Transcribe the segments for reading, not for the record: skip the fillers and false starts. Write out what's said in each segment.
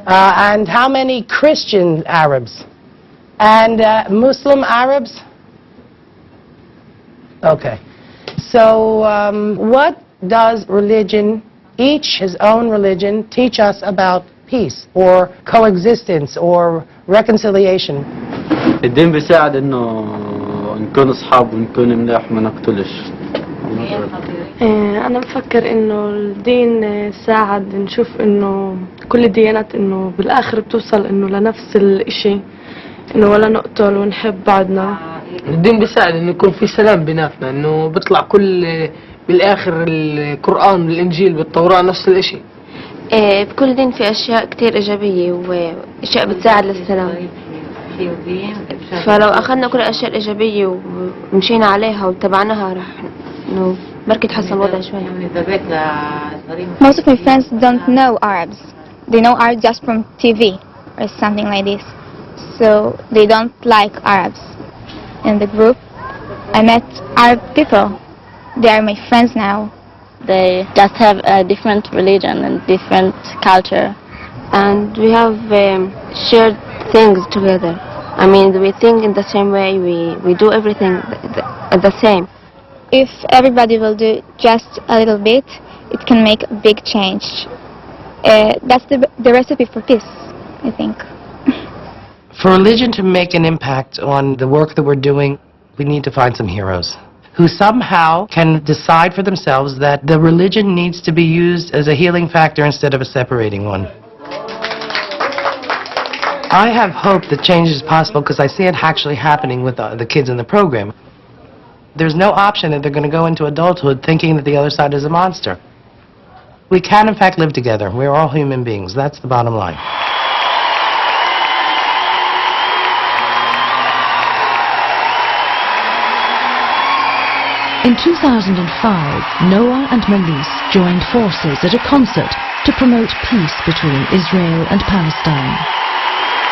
And how many Christian Arabs? And Muslim Arabs? Okay. So what does religion, each his own religion, teach us about peace or coexistence or reconciliation? الدين بيساعد انه نكون اصحاب ونكون ملاح ما نقتلش. أنا بفكر إنه الدين ساعد نشوف إنه كل الديانات إنه بالآخر بتوصل إنه لنفس الإشي، إنه ولا نقتل ونحب بعضنا. الدين بيساعد إنه يكون في سلام بيناتنا، إنه بيطلع كل بالآخر القرآن والإنجيل بالتوراة نفس الإشي. بكل دين في أشياء كتير إيجابية وأشياء بتساعد للسلام. فلو أخذنا كل الأشياء الإيجابية ومشينا عليها واتبعناها راح إنه بركي تحسن الوضع شوي. Most of my friends don't know Arabs. They know Arabs just from TV or something like this. So they don't like Arabs. In the group, I met Arab people. They are my friends now. They just have a different religion and different culture. And we have shared things together. I mean, we think in the same way, we do everything the same. If everybody will do just a little bit, it can make a big change. That's the recipe for peace, I think. For religion to make an impact on the work that we're doing, we need to find some heroes who somehow can decide for themselves that the religion needs to be used as a healing factor instead of a separating one. I have hope that change is possible because I see it actually happening with the kids in the program. There's no option that they're going to go into adulthood thinking that the other side is a monster. We can, in fact, live together. We're all human beings. That's the bottom line. In 2005, Noah and Malise joined forces at a concert to promote peace between Israel and Palestine.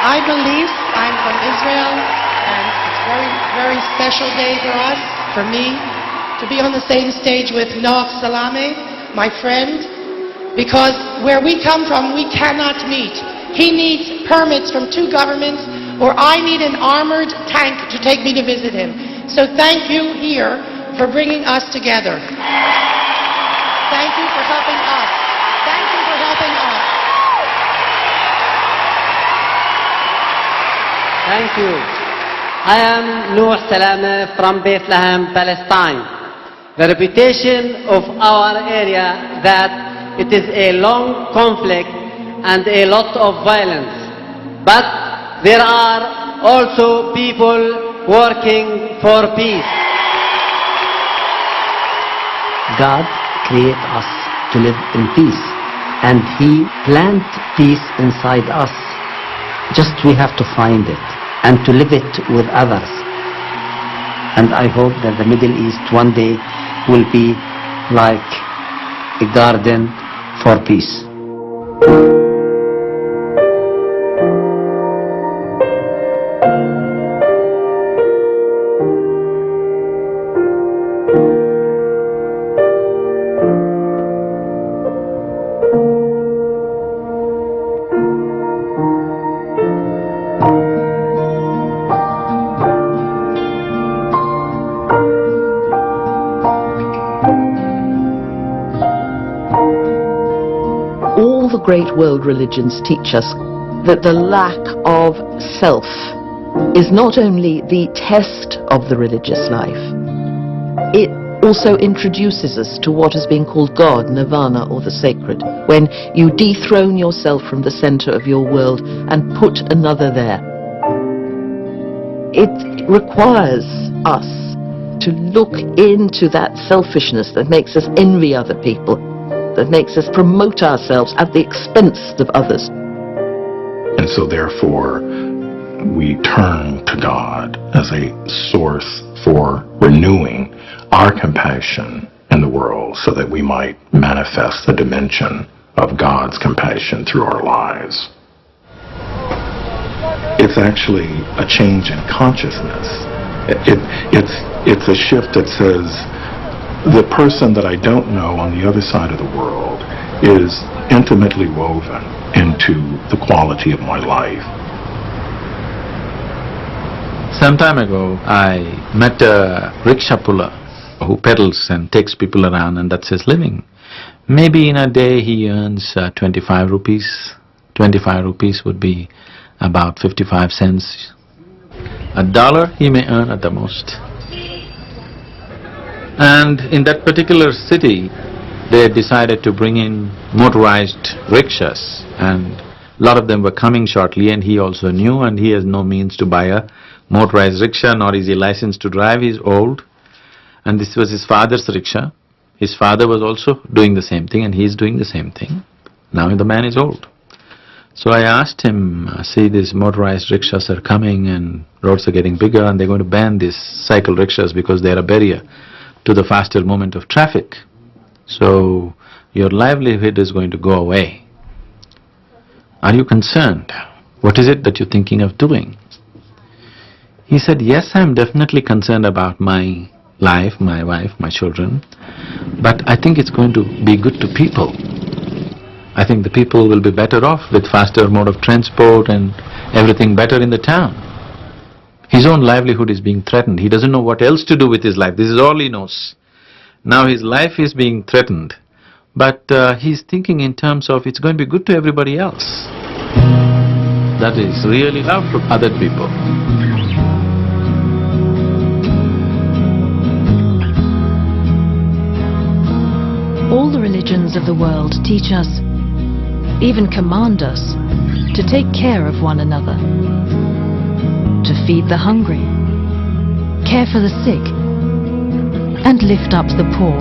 I'm Malise. I'm from Israel, and it's a very, very special day for us, for me, to be on the same stage with Noah Salame, my friend, because where we come from, we cannot meet. He needs permits from 2 governments, or I need an armored tank to take me to visit him. So thank you here for bringing us together. Thank you for helping us. Thank you for helping us. Thank you. I am Noor Salame from Bethlehem, Palestine. The reputation of our area that it is a long conflict and a lot of violence. But there are also people working for peace. God created us to live in peace, and He planted peace inside us. Just we have to find it and to live it with others. And I hope that the Middle East one day will be like a garden for peace. All the great world religions teach us that the lack of self is not only the test of the religious life, it also introduces us to what is being called God, nirvana, or the sacred, when you dethrone yourself from the center of your world and put another there. It requires us to look into that selfishness that makes us envy other people, that makes us promote ourselves at the expense of others. And so therefore, we turn to God as a source for renewing our compassion in the world so that we might manifest the dimension of God's compassion through our lives. It's actually a change in consciousness. It's a shift that says, the person that I don't know on the other side of the world is intimately woven into the quality of my life. Some time ago, I met a rickshaw puller who pedals and takes people around, and that's his living. Maybe in a day he earns 25 rupees. 25 rupees would be about 55 cents. $1 he may earn at the most. And in that particular city, they decided to bring in motorized rickshaws, and a lot of them were coming shortly, and he also knew, and he has no means to buy a motorized rickshaw, nor is he licensed to drive. He's old, and this was his father's rickshaw. His father was also doing the same thing, and he's doing the same thing. Now the man is old. So I asked him, see, these motorized rickshaws are coming and roads are getting bigger, and they're going to ban these cycle rickshaws because they're a barrier to the faster movement of traffic. So your livelihood is going to go away. Are you concerned? What is it that you're thinking of doing? He said, yes, I'm definitely concerned about my life, my wife, my children, but I think it's going to be good to people. I think the people will be better off with faster mode of transport and everything better in the town. His own livelihood is being threatened. He doesn't know what else to do with his life. This is all he knows. Now his life is being threatened, but he's thinking in terms of it's going to be good to everybody else. That is really love for other people. All the religions of the world teach us, even command us, to take care of one another, to feed the hungry, care for the sick, and lift up the poor.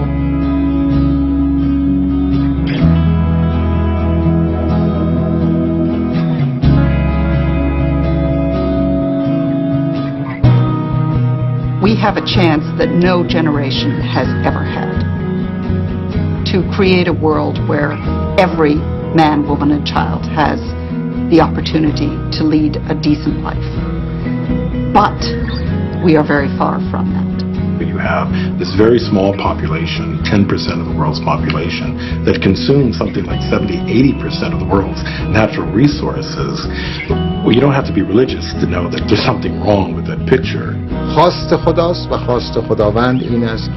We have a chance that no generation has ever had to create a world where every man, woman, and child has the opportunity to lead a decent life. But we are very far from that. You have this very small population, 10% of the world's population, that consumes something like 70–80% of the world's natural resources. Well, you don't have to be religious to know that there's something wrong with that picture.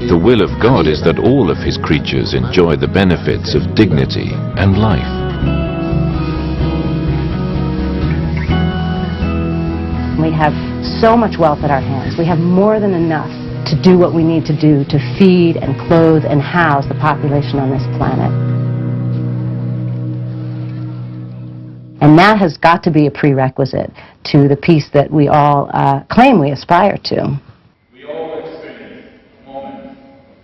The will of God is that all of his creatures enjoy the benefits of dignity and life. We have so much wealth at our hands. We have more than enough to do what we need to do to feed and clothe and house the population on this planet. And that has got to be a prerequisite to the peace that we all claim we aspire to.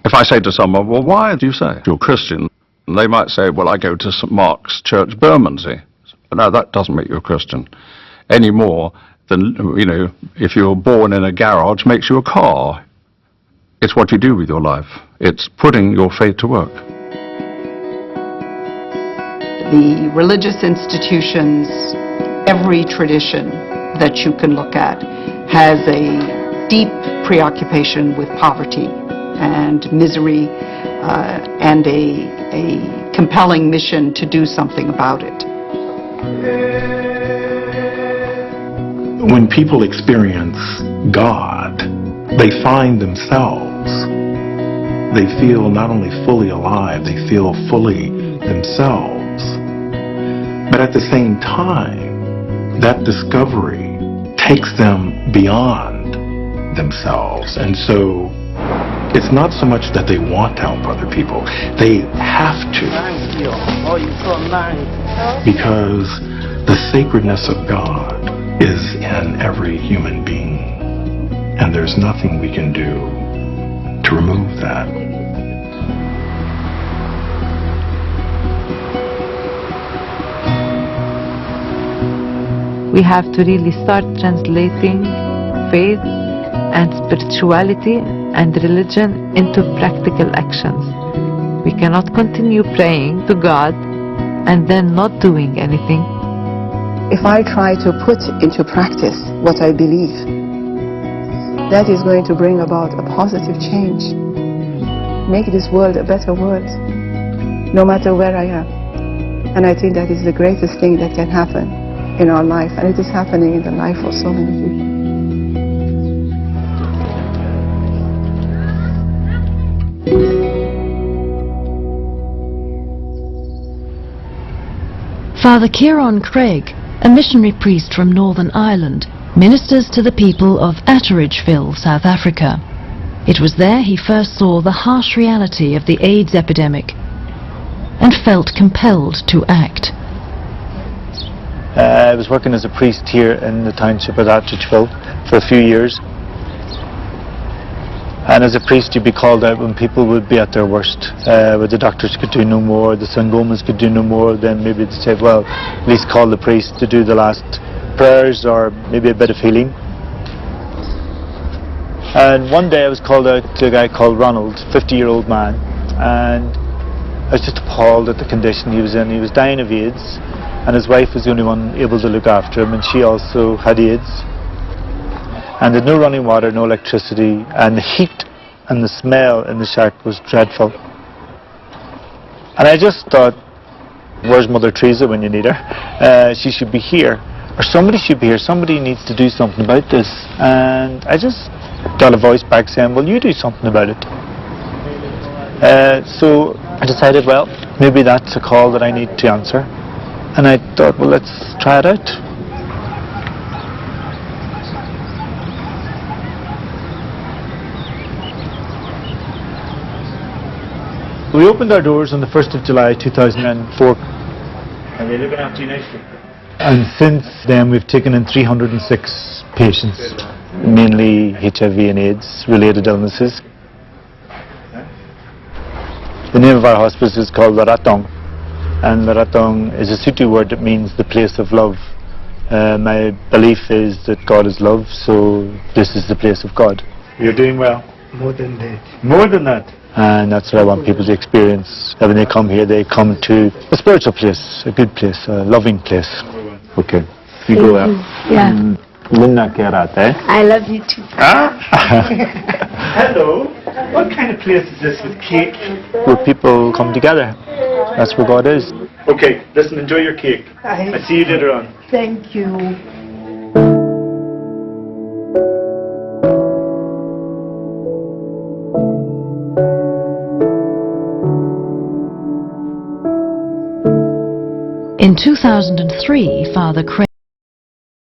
If I say to someone, well, why do you say you're Christian? And they might say, well, I go to St. Mark's Church, Bermondsey. But no, that doesn't make you a Christian. Any more than, you know, if you're born in a garage makes you a car. It's what you do with your life. It's putting your faith to work. The religious institutions, every tradition that you can look at has a deep preoccupation with poverty and misery and a compelling mission to do something about it. When people experience God, they find themselves. They feel not only fully alive, they feel fully themselves. But at the same time, that discovery takes them beyond themselves. And so it's not so much that they want to help other people, they have to. Because the sacredness of God is in every human being, and there's nothing we can do to remove that. We have to really start translating faith and spirituality and religion into practical actions. We cannot continue praying to God and then not doing anything. If I try to put into practice what I believe, that is going to bring about a positive change, make this world a better world, no matter where I am. And I think that is the greatest thing that can happen in our life, and it is happening in the life of so many people. Father Kieran Craig, a missionary priest from Northern Ireland, ministers to the people of Atteridgeville, South Africa. It was there he first saw the harsh reality of the AIDS epidemic and felt compelled to act. I was working as a priest here in the township of Atteridgeville for a few years. And as a priest, you'd be called out when people would be at their worst, where the doctors could do no more, the Sangomas could do no more. Then maybe they'd say, well, at least call the priest to do the last prayers or maybe a bit of healing. And one day I was called out to a guy called Ronald, 50-year-old man, and I was just appalled at the condition he was in. He was dying of AIDS, and his wife was the only one able to look after him, and she also had AIDS. And there'd no running water, no electricity, and the heat and the smell in the shack was dreadful. And I just thought, where's Mother Teresa when you need her? She should be here, or somebody should be here. Somebody needs to do something about this. And I just got a voice back saying, well, you do something about it. So I decided, well, maybe that's a call that I need to answer. And I thought, well, let's try it out. We opened our doors on the 1st of July 2004. Are they looking after you nicely? And since then we've taken in 306 patients, mainly HIV and AIDS related illnesses. The name of our hospice is called Laratong, and Laratong is a Sotho word that means the place of love. My belief is that God is love, so this is the place of God. You're doing well. More than that. More than that. And that's what I want people to experience. When they come here, they come to a spiritual place, a good place, a loving place. Okay. You go out. Yeah. Minna Kerate. I love you too. Hello. What kind of place is this with cake? Where people come together. That's where God is. Okay, listen, enjoy your cake. I see you later on. Thank you. In 2003, Father Craig